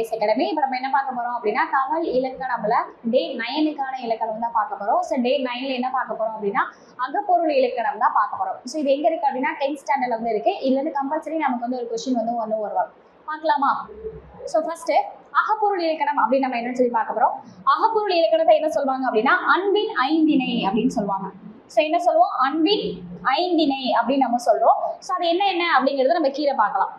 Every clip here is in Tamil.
IAS academy. இப்போ நம்ம என்ன பார்க்க போறோம் அப்படின்னா தமிழ் இலக்கணம்ல டே 9க்கான இலக்கணம் தான் பார்க்க போறோம். ஸோ டே 9ல என்ன பார்க்க போறோம் அப்படின்னா அகப்பொருள் இலக்கணம் தான் பார்க்க போறோம். ஸோ இது எங்க இருக்கு அப்படின்னா 10th ஸ்டாண்டர்ட்ல வந்து இருக்கு. இதுல இருந்து கம்பல்சரி நமக்கு வந்து ஒரு கொஸ்டின் வந்து ஒன்று வருவாங்க. பார்க்கலாமா? ஸோ ஃபர்ஸ்ட் அகப்பொருள் இலக்கணம் அப்படின்னு நம்ம என்ன சொல்லி பார்க்க போறோம். அகப்பொருள் இலக்கணத்தை என்ன சொல்லுவாங்க அப்படின்னா அன்பின் ஐந்திணை அப்படின்னு சொல்லுவாங்க. ஸோ என்ன சொல்லுவோம்? அன்பின் ஐந்திணை அப்படின்னு நம்ம சொல்றோம். ஸோ அது என்ன என்ன அப்படிங்கறத நம்ம கீழே பார்க்கலாம்.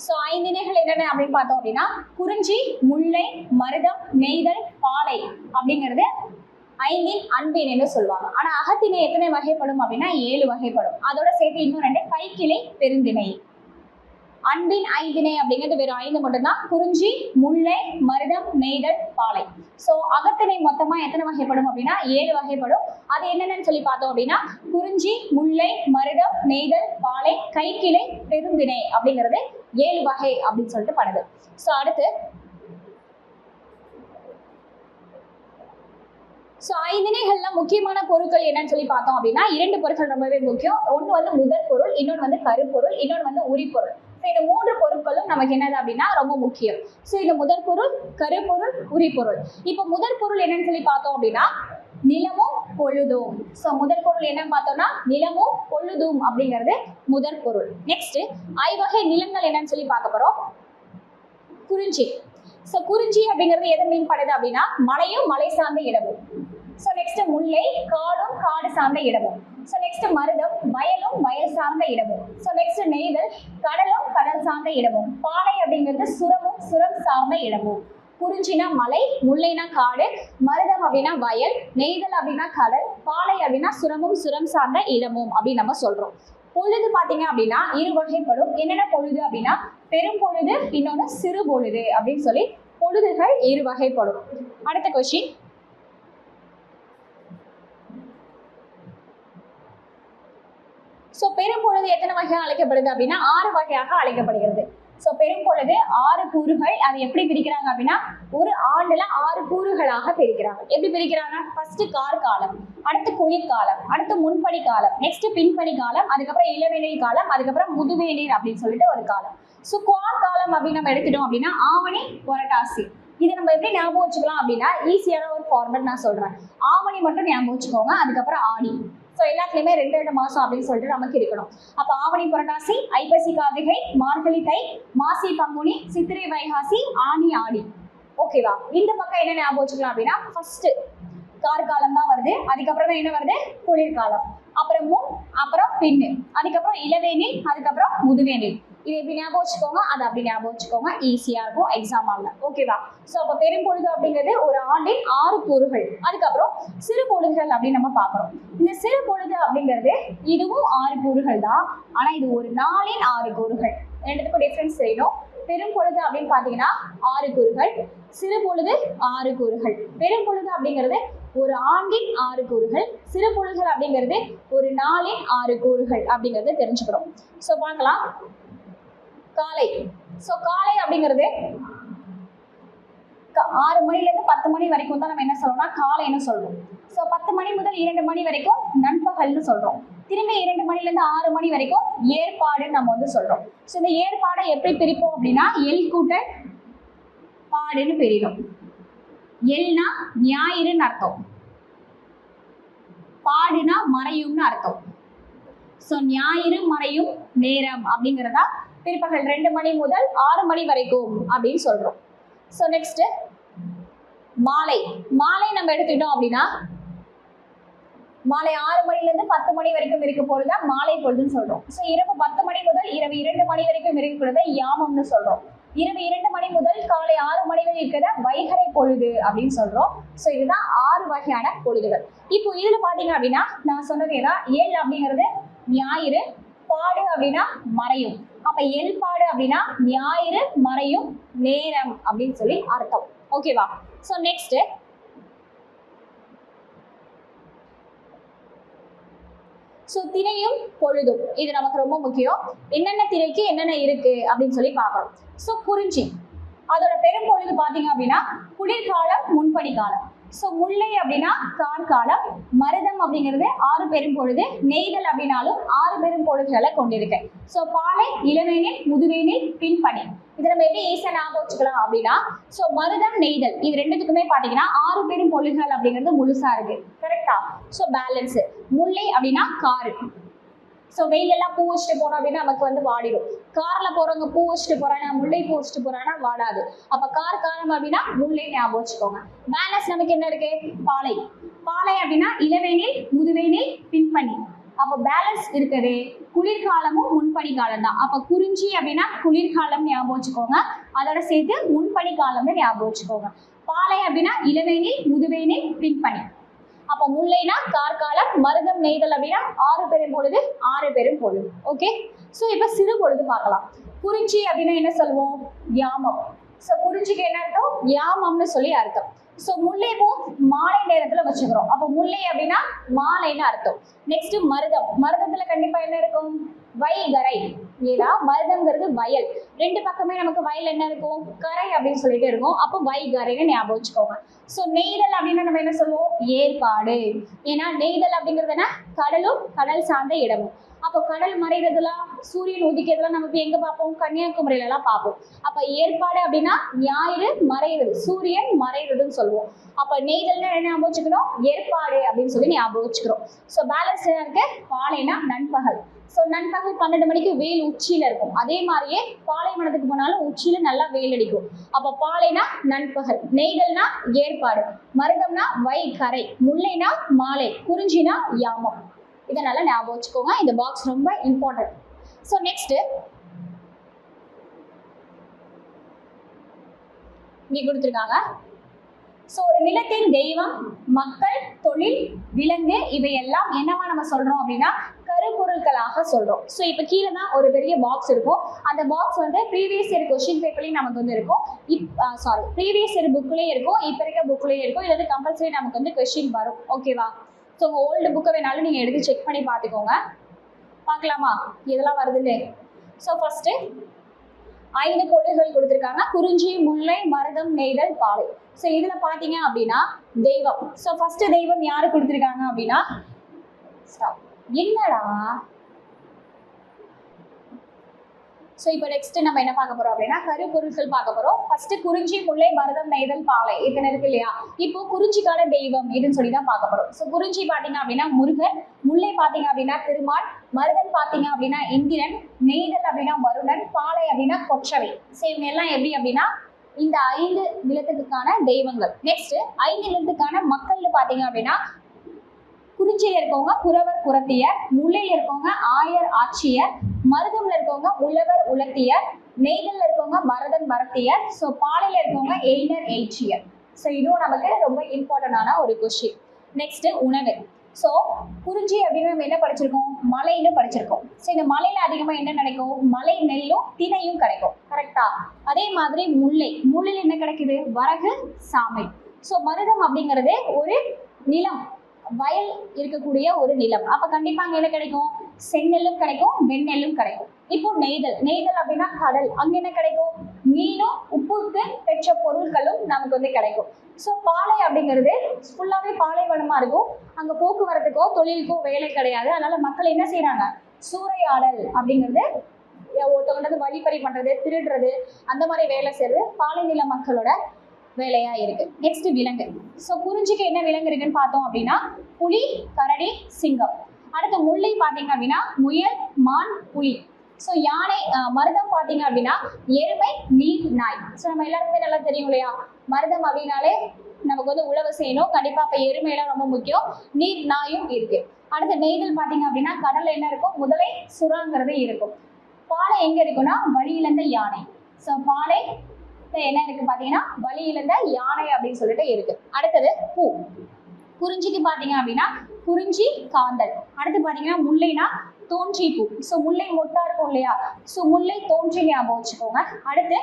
ஸோ ஐந்திணைகள் என்னென்ன அப்படின்னு பார்த்தோம் அப்படின்னா குறிஞ்சி, முல்லை, மருதம், நெய்தல், பாலை அப்படிங்கிறது ஐந்தின் அன்பினைன்னு சொல்லுவாங்க. ஆனா அகத்திணை எத்தனை வகைப்படும் அப்படின்னா 7 வகைப்படும். அதோட சேர்த்து இன்னும் 2 கைக்கிளை பெருந்திணை. அன்பின் ஐந்திணை அப்படிங்கிறது வெறும் 5 மட்டும்தான். குறிஞ்சி, முல்லை, மருதம், நெய்தல், பாலை. ஸோ அகத்திணை மொத்தமா எத்தனை வகைப்படும் அப்படின்னா 7 வகைப்படும். அது என்னென்னு சொல்லி பார்த்தோம் அப்படின்னா குறிஞ்சி, முல்லை, மருதம், நெய்தல், பாலை, கைக்கிளை பெருந்திணை அப்படிங்கிறது 7 வகை அப்படின்னு சொல்லிட்டு படுது. ஸோ அடுத்து ஸோ ஐந்திணைகள்ல முக்கியமான பொருட்கள் என்னன்னு சொல்லி பார்த்தோம் அப்படின்னா 2 பொருட்கள் ரொம்பவே முக்கியம். ஒன்று வந்து முதற் பொருள், இன்னொன்று வந்து கருப்பொருள், இன்னொன்று வந்து உரிப்பொருள். ஸோ இந்த 3 பொருட்களும் நமக்கு என்னது அப்படின்னா ரொம்ப முக்கியம். ஸோ இந்த முதற் பொருள், கருப்பொருள், உரிப்பொருள். இப்போ முதற் பொருள் என்னன்னு சொல்லி பார்த்தோம் அப்படின்னா நிலமும் பொழுதும். ஸோ முதற் பொருள் என்னன்னு பார்த்தோம்னா நிலமும் பொழுதும் அப்படிங்கிறது முதற் பொருள். நெக்ஸ்ட் ஐவகை நிலங்கள் என்னன்னு சொல்லி பார்க்க போறோம். குறிஞ்சி. ஸோ குறிஞ்சி அப்படிங்கிறது எதை மீன் படுது அப்படின்னா மலையும் மலை சார்ந்த இடமும். ஸோ நெக்ஸ்ட் முல்லை காடும் காடு சார்ந்த இடமும். ஸோ நெக்ஸ்ட் மருதம் வயலும் வயல் சார்ந்த இடமும். ஸோ நெக்ஸ்ட் நெய்தல் கடலும் கடல் சார்ந்த இடமும். பாலை அப்படிங்கிறது சுரமும் சுரம் சார்ந்த இடமும். குறிஞ்சினா மலை, முல்லைனா காடு, மருதம் அப்படின்னா வயல், நெய்தல் அப்படின்னா கடல், பாலை அப்படின்னா சுரமும் சுரம் சார்ந்த இடமும் அப்படின்னு நம்ம சொல்றோம். பொழுது பாத்தீங்க அப்படின்னா 2 வகைப்படும். என்னென்ன பொழுது அப்படின்னா பெரும் பொழுது, இன்னொன்று சிறு பொழுது அப்படின்னு சொல்லி பொழுதுகள் 2 வகைப்படும். அடுத்த கொஸ்டின். ஸோ பெரும் பொழுது எத்தனை வகையாக அழைக்கப்படுது அப்படின்னா 6 வகையாக அழைக்கப்படுகிறது. ஸோ பெரும் பொழுது 6 கூறுகள். அது எப்படி பிரிக்கிறாங்க அப்படின்னா ஒரு ஆண்டுல 6 கூறுகளாக பிரிக்கிறாங்க. எப்படி பிரிக்கிறாங்க? ஃபர்ஸ்ட் கார்காலம், அடுத்து குளிர்காலம், அடுத்து முன்பனி காலம், நெக்ஸ்ட் பின்பனி காலம், அதுக்கப்புறம் இளவேனில் காலம், அதுக்கப்புறம் முதுவேநீர் அப்படின்னு சொல்லிட்டு ஒரு காலம். ஸோ கார்காலம் அப்படின்னு நம்ம எடுத்துட்டோம் அப்படின்னா ஆவணி, புரட்டாசி. இதை நம்ம எப்படி ஞாபகம் வச்சுக்கலாம் அப்படின்னா ஈஸியான ஒரு ஃபார்மேட் நான் சொல்றேன். ஆவணி மட்டும் ஞாபகம் வச்சுக்கோங்க, அதுக்கப்புறம் ஆடி. ஸோ எல்லாத்துலேயுமே 2 மாதம் அப்படின்னு சொல்லிட்டு நமக்கு இருக்கணும். அப்போ ஆவணி, புரட்டாசி, ஐப்பசி, கார்த்திகை, மார்கழி, தை, மாசி, பங்குனி, சித்திரை, வைகாசி, ஆனி, ஆடி. ஓகேவா? இந்த பக்கம் என்ன ஞாபகம் வச்சுக்கலாம் அப்படின்னா ஃபர்ஸ்ட் கார்காலம் தான் வருது. அதுக்கப்புறம் தான் என்ன வருது? குளிர்காலம். அப்புறம் முன், அப்புறம் பின்னு, அதுக்கப்புறம் இளவேனில், அதுக்கப்புறம் முதுவேனில். இது எப்படி ஞாபகம் வச்சுக்கோங்க, அது அப்படி ஞாபகம் வச்சுக்கோங்க. ஈஸியா இருக்கும் எக்ஸாம் ஆகல. ஓகேவா? ஸோ அப்போ பெரும் பொழுது அப்படிங்கிறது ஒரு ஆண்டின் 6 கூறுகள். அதுக்கப்புறம் சிறு பொழுதுகள் அப்படின்னு நம்ம பார்க்குறோம். இந்த சிறு பொழுது அப்படிங்கிறது இதுவும் 6 கூறுகள் தான். ஆனா இது ஒரு நாளின் 6 கூறுகள். ரெண்டுத்துக்கும் டிஃபரன்ஸ் தெரியணும். பெரும் பொழுது அப்படின்னு பார்த்தீங்கன்னா 6 கூறுகள், சிறு பொழுது 6 கூறுகள். பெரும் பொழுது அப்படிங்கிறது ஒரு ஆண்டின் 6 கூறுகள், சிறு பொழுதுகள் அப்படிங்கிறது ஒரு நாளின் 6 கூறுகள் அப்படிங்கிறத தெரிஞ்சுக்கிறோம். ஸோ பார்க்கலாம். காலை. ஸோ காலை அப்படிங்கிறது 6 மணிலேருந்து 10 மணி வரைக்கும் தான் நம்ம என்ன சொல்றோம்னா காலைன்னு சொல்றோம். ஸோ 10 மணி முதல் 2 மணி வரைக்கும் நண்பகல்னு சொல்றோம். திரும்பி 2 மணிலேருந்து 6 மணி வரைக்கும் ஏற்பாடுன்னு நம்ம வந்து சொல்றோம். ஸோ இந்த ஏற்பாடை எப்படி பிரிப்போம் அப்படின்னா எல் கூட்டல் பாடுன்னு பிரிடும். எல்னா ஞாயிறுன்னு அர்த்தம், பாடுனா மறையும்னு அர்த்தம். ஸோ ஞாயிறு மறையும் நேரம் அப்படிங்கிறதா பிற்பகல் 2 மணி முதல் 6 மணி வரைக்கும் அப்படின்னு சொல்றோம். ஸோ நெக்ஸ்ட் மாலை. மாலை நம்ம எடுத்துக்கிட்டோம் அப்படின்னா மாலை 6 மணிலேருந்து 10 மணி வரைக்கும் இருக்க போறதா மாலை பொழுதுன்னு சொல்றோம். ஸோ இரவு 10 மணி முதல் இரவு 2 மணி வரைக்கும் இருக்கிறத யாமம்னு சொல்றோம். இரவு 2 மணி முதல் காலை 6 மணி வரை இருக்கிறத வைகறை பொழுது அப்படின்னு சொல்றோம். ஸோ இதுதான் 6 வகையான பொழுதுகள். இப்போ இதுல பாத்தீங்க அப்படின்னா நான் சொன்னதேதான். ஏழு அப்படிங்கிறது ஞாயிறு, பாடு அப்படின்னா மறையும். அப்ப எல் பாடு அப்படின்னா ஞாயிறு மறையும் நேரம் அப்படின்னு சொல்லி அர்த்தம். ஓகேவா? ஸோ நெக்ஸ்ட் ஸோ திரையும் பொழுதும் இது நமக்கு ரொம்ப முக்கியம். என்னென்ன திரைக்கு என்னென்ன இருக்கு அப்படின்னு சொல்லி பார்க்கணும். ஸோ குறிஞ்சி அதோட பெரும் பொழுது பார்த்தீங்க அப்படின்னா குளிர்காலம், முன்பனி காலம். ஸோ முல்லை அப்படின்னா கார்காலம், மருதம் அப்படிங்கிறது 6 பெரும் பொழுது, நெய்தல் அப்படின்னாலும் 6 பெரும் பொழுதுகளை கொண்டிருக்கு. ஸோ பாலை, இளவேனில், முதுவேனில், பின்பனி. இதை நம்ம எப்படி ஈஸியா ஞாபகம் வச்சுக்கலாம் அப்படின்னா, ஸோ மருதம், நெய்தல் இது ரெண்டுத்துக்குமே பாத்தீங்கன்னா 6 பெரும் பொழுதுகள் அப்படிங்கிறது முழுசா இருக்கு. கரெக்டா? So balance. முல்லை அப்படின்னா காரு. ஸோ வெயிலெல்லாம் பூ வச்சுட்டு போனோம் அப்படின்னா நமக்கு வந்து வாடிடும். கார்ல போறவங்க பூ வச்சுட்டு போறாங்க, முல்லை பூ வச்சுட்டு போறாங்கன்னா வாடாது. அப்ப காரம் அப்படின்னா முல்லை ஞாபகம் வச்சுக்கோங்க. பேலன்ஸ் நமக்கு என்ன இருக்கு? பாலை. பாலை அப்படின்னா இளவேனில், முதுவேனில், பின்பனி. அப்ப பேலன்ஸ் இருக்குது குளிர்காலமும் முன்பனி காலம் தான். அப்ப குறிஞ்சி அப்படின்னா குளிர்காலம் ஞாபகம் வச்சுக்கோங்க. அதோட சேர்த்து முன்பனி காலம்னு ஞாபகம் வச்சுக்கோங்க. பாலை அப்படின்னா இளவேனில், முதுவேனில், பின்பனி. அப்ப முல்லைனா கார்காலம், மருதம், நெய்தல் அப்படின்னா 6 பெரும் பொழுது, 6 பெரும் பொழுது. ஓகே. ஸோ இப்ப சிறு பொழுது பார்க்கலாம். குறிஞ்சி அப்படின்னா என்ன சொல்லுவோம்? யாமம். ஸோ குறிஞ்சிக்கு என்ன அர்த்தம்? யாமம்னு சொல்லி அர்த்தம். ஸோ முல்லை பூ மாலை நேரத்துல வச்சுக்கிறோம். அப்போ முல்லை அப்படின்னா மாலைன்னு அர்த்தம். நெக்ஸ்ட் மருதம். மருதத்துல கண்டிப்பா என்ன இருக்கும்? வைகரை. ஏதா மருதம்ங்கிறது வயல். ரெண்டு பக்கமே நமக்கு வயல் என்ன இருக்கும்? கரை அப்படின்னு சொல்லிட்டு இருக்கும். அப்போ வைகரைன்னு ஞாபகம் வச்சுக்கோங்க. ஸோ நெய்தல் அப்படின்னா நம்ம என்ன சொல்லுவோம்? ஏற்பாடு. ஏன்னா நெய்தல் அப்படிங்கிறது என்ன? கடலும் கடல் சார்ந்த இடமும். அப்போ கடல் மறைறதுலாம், சூரியன் உதிக்கிறதுலாம் நம்ம எங்க பார்ப்போம்? கன்னியாகுமரியில எல்லாம் பார்ப்போம். அப்ப ஏற்பாடு அப்படின்னா ஞாயிறு மறைறது, சூரியன் மறைறதுன்னு சொல்லுவோம். அப்ப நெய்தல்னா என்ன ஞாபகம் வச்சுக்கணும்? ஏற்பாடு அப்படின்னு சொல்லி ஞாபகம் வச்சுக்கிறோம். ஸோ பேலன்ஸ் இருக்கு. பாலைனா நண்பகல். ஸோ நண்பகல் 12 மணிக்கு வெயில் உச்சியில இருக்கும். அதே மாதிரியே பாலைவனத்துக்கு போனாலும் உச்சியில நல்லா வெயில் அடிக்கும். அப்ப பாலைனா நண்பகல், நெய்தல்னா ஏற்பாடு, மருதம்னா வைகரை, முல்லைனா மாலை, குறிஞ்சினா யாமம். இதை நல்லா ஞாபகம் வச்சுக்கோங்க. இந்த பாக்ஸ் ரொம்ப இம்பார்ட்டன்ட். ஸோ நெக்ஸ்ட் இங்க கொடுத்துருக்காங்க. ஸோ ஒரு நிலத்தின் தெய்வம், மக்கள், தொழில், விலங்கு இவையெல்லாம் என்னவா நம்ம சொல்றோம் அப்படின்னா கருப்பொருட்களாக சொல்றோம். ஸோ இப்போ கீழே தான் ஒரு பெரிய பாக்ஸ் இருக்கும். அந்த பாக்ஸ் வந்து ப்ரீவியஸ் இயர் கொஸ்டின் பேப்பர்லையும் நமக்கு வந்து இருக்கும். ப்ரீவியஸ் இயர் புக்லேயும் இருக்கும், இப்போ இருக்க புக்லேயும் இருக்கும். இது வந்து கம்பல்சரி நமக்கு வந்து கொஸ்டின் வரும். ஓகேவா? ஸோ உங்கள் ஓல்டு புக்கை வேணாலும் நீங்கள் எடுத்து செக் பண்ணி பார்த்துக்கோங்க. பார்க்கலாமா இதெல்லாம் வருதுன்னு? ஸோ ஃபர்ஸ்ட் 5 பொழுதுகள் கொடுத்துருக்காங்க. குறிஞ்சி, முல்லை, மருதம், நெய்தல், பாலை. ஸோ இதில் பார்த்தீங்க அப்படின்னா தெய்வம். ஸோ ஃபர்ஸ்ட் தெய்வம் யாரு கொடுத்துருக்காங்க அப்படின்னா, என்னடா ஸோ இப்போ நெக்ஸ்ட் நம்ம என்ன பார்க்க போறோம் அப்படின்னா கருப்பொருட்கள் பார்க்க போறோம். ஃபர்ஸ்ட் குறிஞ்சி, முல்லை, மருதம், நெய்தல், பாலை இத்தனை இருக்கு இல்லையா? இப்போ குறிஞ்சிக்கான தெய்வம் இதுன்னு சொல்லி தான் பார்க்க போறோம். ஸோ குறிஞ்சி பார்த்தீங்க அப்படின்னா முருகன், முல்லை பார்த்தீங்க அப்படின்னா திருமால், மருதம் பார்த்தீங்க அப்படின்னா இந்திரன், நெய்தல் அப்படின்னா வருணன், பாலை அப்படின்னா கொற்றவை. ஸோ இவங்க எல்லாம் எப்படி அப்படின்னா இந்த 5 நிலத்துக்கான தெய்வங்கள். நெக்ஸ்ட் 5 நிலத்துக்கான மக்கள்னு பார்த்தீங்க அப்படின்னா குறிஞ்சியில இருக்கவங்க குறவர் குறத்தியர், முல்லையில இருக்கவங்க ஆயர் ஆட்சியர், மருதம்ல இருக்கவங்க உழவர் உலத்தியர், நெய்தல்ல இருக்கவங்க பரதன் பரத்தியர், ஸோ பாலையில இருக்கவங்க எய்னர் எய்ச்சியர். ஸோ இதுவும் நமக்கு ரொம்ப இம்பார்ட்டன்டான ஒரு கொஸ்டின். நெக்ஸ்ட் உணவு. ஸோ குறிஞ்சி அப்படின்னு நம்ம என்ன படிச்சிருக்கோம்? மலைன்னு படிச்சிருக்கோம். ஸோ இந்த மலையில அதிகமாக என்ன கிடைக்கும்? மலை நெல்லும் திணையும் கிடைக்கும். கரெக்டா? அதே மாதிரி முல்லை, முல்லையில் என்ன கிடைக்குது? வரகு, சாமை. ஸோ மருதம் அப்படிங்கிறது ஒரு நிலம், வயல் இருக்கக்கூடிய ஒரு நிலம். அப்ப கண்டிப்பா அங்க என்ன கிடைக்கும்? செந்நெல்லும் கிடைக்கும், வெண்ணெல்லும் கிடைக்கும். இப்போ நெய்தல், நெய்தல் அப்படின்னா கடல், அங்க என்ன கிடைக்கும்? மீனும் உப்புக்கு பெற்ற பொருட்களும் நமக்கு வந்து கிடைக்கும். ஸோ பாலை அப்படிங்கிறது ஃபுல்லாவே பாலைவனமா இருக்கும். அங்க போக்குவரத்துக்கோ தொழிலுக்கோ வேலை கிடையாது. அதனால மக்கள் என்ன செய்யறாங்க? சூறையாடல் அப்படிங்கிறது, ஒருத்தவங்க வழிப்பறி பண்றது, திருடுறது, அந்த மாதிரி வேலை செய்யறது பாலைநில மக்களோட வேலையா இருக்கு. நெக்ஸ்ட் விலங்கு. ஸோ குறிஞ்சிக்கு என்ன விலங்கு இருக்குன்னு பார்த்தோம் அப்படின்னா புலி, கரடி, சிங்கம். அடுத்து முல்லை பார்த்தீங்க அப்படின்னா முயல், மான், புலி. ஸோ யானை. மருதம் பார்த்தீங்க அப்படின்னா எருமை, நீர், நாய். ஸோ நம்ம எல்லாருக்குமே நல்லா தெரியும் இல்லையா? மருதம் அப்படின்னாலே நமக்கு வந்து உழவு செய்யணும். கண்டிப்பா அப்ப எருமையெல்லாம் ரொம்ப முக்கியம். நீர், நாயும் இருக்கு. அடுத்து நெய்தல் பார்த்தீங்க அப்படின்னா கடல்ல என்ன இருக்கும்? முதலை, சுறாங்கிறது இருக்கும். பாலை எங்க இருக்குன்னா வழி இழந்த யானை. ஸோ பாலை என்ன இருக்கு பாத்தீங்கன்னா வழி இழந்த யானை அப்படின்னு சொல்லிட்டு இருக்கு. அடுத்தது பூ. குறிஞ்சிக்கு பாத்தீங்க அப்படின்னா குறிஞ்சி, காந்தல். அடுத்து பாத்தீங்கன்னா முல்லைனா தோன்றி பூ. ஸோ முல்லை மொட்டா இருக்கும் இல்லையா? ஸோ முல்லை தோன்றி ஞாபகம் வச்சுக்கோங்க. அடுத்து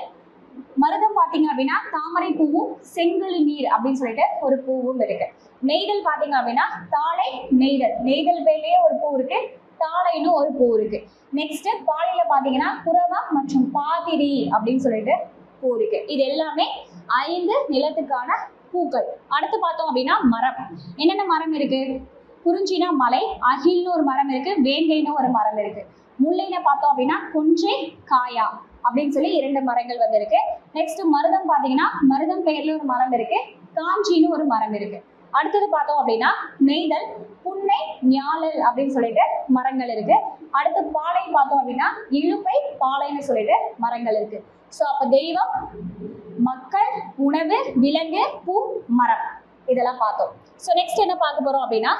மருதம் பாத்தீங்க அப்படின்னா தாமரை பூவும் செங்கழு நீர் அப்படின்னு சொல்லிட்டு ஒரு பூவும் இருக்கு. நெய்தல் பாத்தீங்க அப்படின்னா தாளை, நெய்தல். நெய்தல் பேர்லயே ஒரு பூ இருக்கு, தாளைன்னு ஒரு பூ இருக்கு. நெக்ஸ்ட் பாலையில பாத்தீங்கன்னா குரவம் மற்றும் பாதிரி அப்படின்னு சொல்லிட்டு பூ இருக்கு. இது எல்லாமே 5 நிலத்துக்கான பூக்கள். அடுத்து பார்த்தோம் அப்படின்னா மரம். என்னென்ன மரம் இருக்கு? குறிஞ்சினா மலை, அகில்னு ஒரு மரம் இருக்கு, வேங்கைன்னு ஒரு மரம் இருக்கு. முல்லையில பார்த்தோம் அப்படின்னா கொன்றை, காயா அப்படின்னு சொல்லி 2 மரங்கள் வந்து இருக்கு. நெக்ஸ்ட் மருதம் பாத்தீங்கன்னா மருதம் பெயர்ல ஒரு மரம் இருக்கு, காஞ்சின்னு ஒரு மரம் இருக்கு. அடுத்தது பார்த்தோம் அப்படின்னா நெய்தல், புன்னை, ஞாழல் அப்படின்னு சொல்லிட்டு மரங்கள் இருக்கு. அடுத்து பாலை பார்த்தோம் அப்படின்னா இழுப்பை, பாலைன்னு சொல்லிட்டு மரங்கள் இருக்கு. ஸோ அப்ப தெய்வம், மக்கள், உணவு, விலங்கு, பூ, மரம் இதெல்லாம் பார்த்தோம். ஸோ நெக்ஸ்ட் என்ன பார்க்க போறோம் அப்படின்னா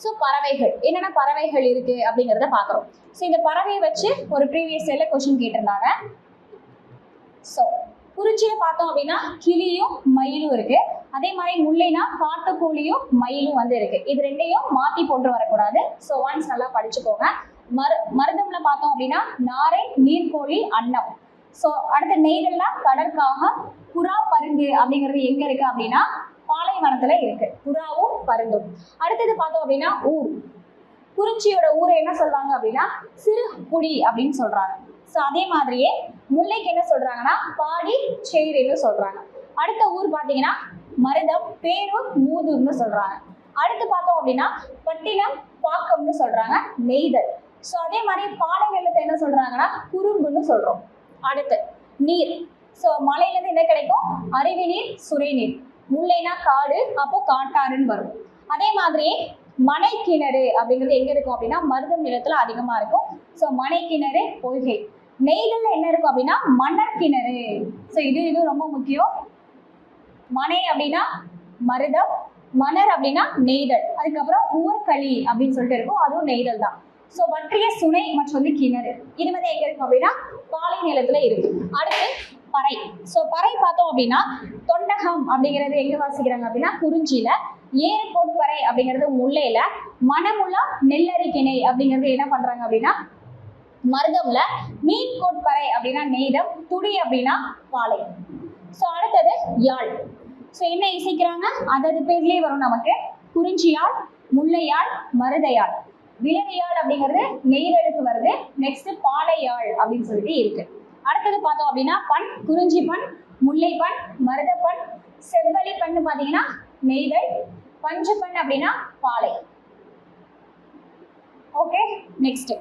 ஸோ பறவைகள், என்னென்ன பறவைகள் இருக்கு அப்படிங்கிறத பார்க்குறோம். ஸோ இந்த பறவையை வச்சு ஒரு ப்ரீவியஸ் இயர்ல கொஸ்டின் கேட்டிருந்தாங்க. ஸோ குறிச்சியில பார்த்தோம் அப்படின்னா கிளியும் மயிலும் இருக்கு. அதே மாதிரி முல்லைனா காட்டுக்கோழியும் மயிலும் வந்து இருக்கு. இது ரெண்டையும் மாத்தி போட்டு வரக்கூடாது. ஸோ ஒன்ஸ் நல்லா படிச்சுக்கோங்க. மருதம்ல பார்த்தோம் அப்படின்னா நாரை, நீர்க்கோழி, அன்னம். ஸோ அடுத்த நெய்தல்ல கடற்காகம், புறா, பருந்து அப்படிங்கிறது எங்க இருக்கு அப்படின்னா பாலைவனத்துல இருக்கு, புறாவும் பருந்தும். அடுத்தது பார்த்தோம் அப்படின்னா ஊர். குறிச்சியோட ஊரை என்ன சொல்றாங்க அப்படின்னா சிறு குடி அப்படின்னு சொல்றாங்க. ஸோ அதே மாதிரியே முல்லைக்கு என்ன சொல்றாங்கன்னா பாடி சேரின்னு சொல்றாங்க. அடுத்த ஊர் பார்த்தீங்கன்னா மருதம், பேரூர், மூதூர்னு சொல்றாங்க. அடுத்து பார்த்தோம் அப்படின்னா பட்டினம், பாக்கம்னு சொல்றாங்க, நெய்தல். ஸோ அதே மாதிரி பாலை நிலத்தை என்ன சொல்றாங்கன்னா குறும்புன்னு சொல்றோம். அடுத்து நீர். ஸோ மலையிலேருந்து என்ன கிடைக்கும்? அருவி நீர், சுரை நீர். முல்லைனா காடு, அப்போ காட்டாறுன்னு வரும். அதே மாதிரி மனை கிணறு அப்படிங்கிறது எங்க இருக்கும் அப்படின்னா மருதம் நிலத்துல அதிகமா இருக்கும். ஸோ மனை கிணறு, பொய்கை. நெய்தல்ல என்ன இருக்கும் அப்படின்னா மணர் கிணறு. ஸோ இது ரொம்ப முக்கியம். மனை அப்படின்னா மருதம், மணர் அப்படின்னா நெய்தல். அதுக்கப்புறம் ஊர்களி அப்படின்னு சொல்லிட்டு இருக்கும், அதுவும் நெய்தல் தான். ஸோ வற்றிய சுனை மற்றும் வந்து கிணறு இது வந்து எங்க இருக்கும் அப்படின்னா பாலை நிலத்துல இருக்கு. அடுத்து பறை. ஸோ பறை பார்த்தோம் அப்படின்னா தொண்டகம் அப்படிங்கிறது எங்க வாசிக்கிறாங்க அப்படின்னா குறிஞ்சியில, ஏறுகோட்பறை அப்படிங்கிறது முல்லையில, மணமுலா, நெல்லரிக்கிணை அப்படிங்கிறது என்ன பண்றாங்க அப்படின்னா மருதம்ல, மீன் கோட்பறை அப்படின்னா நெய்தம், துடி அப்படின்னா பாலை. ஸோ அடுத்தது யாழ். ஸோ என்ன இசைக்கிறாங்க அதது பேர்லயே வரும் நமக்கு. குறிஞ்சியாழ், முல்லையாழ், மருதையாழ். விலங்கையாழ் அப்படிங்கிறது நெய்தலுக்கு வருது. நெக்ஸ்ட் பாலையாழ் அப்படின்னு சொல்லிட்டு இருக்கு. அடுத்தது பார்த்தோம் அப்படின்னா பண். குறிஞ்சி பண், முல்லை பண், மருத பண், செவ்வழி பண் பார்த்தீங்கன்னா நெய்தல், பஞ்சு பண் அப்படின்னா பாலை. ஓகே, நெக்ஸ்ட்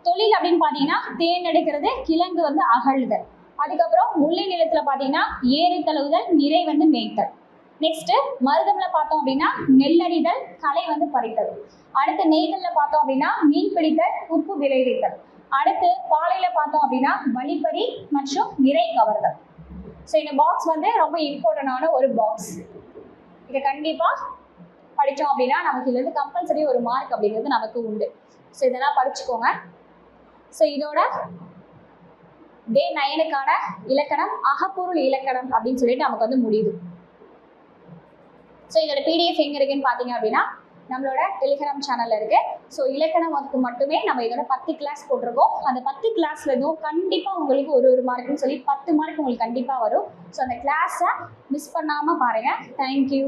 தொழில் அப்படின்னு பார்த்தீங்கன்னா தேன் எடுக்கிறது, கிழங்கு வந்து அகழ்தல். அதுக்கப்புறம் முல்லை நிலத்துல பார்த்தீங்கன்னா ஏறு தழுவுதல், நிறை வந்து மேய்த்தல். நெக்ஸ்ட் மருதம்ல பார்த்தோம் அப்படின்னா நெல்லறிதல், களை வந்து பறித்தல். அடுத்து நெய்தல்ல பார்த்தோம் அப்படின்னா மீன் பிடித்தல், உப்பு விளைவித்தல். அடுத்து பாலையில பார்த்தோம் அப்படின்னா வழிப்பறி மற்றும் நிறை கவர்தல். ஸோ இந்த பாக்ஸ் வந்து ரொம்ப இம்பார்ட்டண்டான ஒரு பாக்ஸ். இதை கண்டிப்பா படித்தோம் அப்படின்னா நமக்கு இதுலேருந்து கம்பல்சரி ஒரு மார்க் அப்படிங்கிறது நமக்கு உண்டு. ஸோ இதெல்லாம் படிச்சுக்கோங்க. ஸோ இதோட டே 9க்கான இலக்கணம், அகப்பொருள் இலக்கணம் அப்படின்னு சொல்லிட்டு நமக்கு வந்து முடியுது. ஸோ இதோட பிடிஎஃப் எங்க இருக்குன்னு பார்த்தீங்க அப்படின்னா நம்மளோட டெலிகிராம் சேனல்ல இருக்கு. ஸோ இலக்கணத்துக்கு மட்டுமே நம்ம இதோட 10 கிளாஸ் போட்டிருக்கோம். அந்த 10 கிளாஸ்ல இருந்தும் கண்டிப்பா உங்களுக்கு ஒரு மார்க்குன்னு சொல்லி 10 மார்க் உங்களுக்கு கண்டிப்பா வரும். ஸோ அந்த கிளாஸை மிஸ் பண்ணாம பாருங்க. தேங்க்யூ.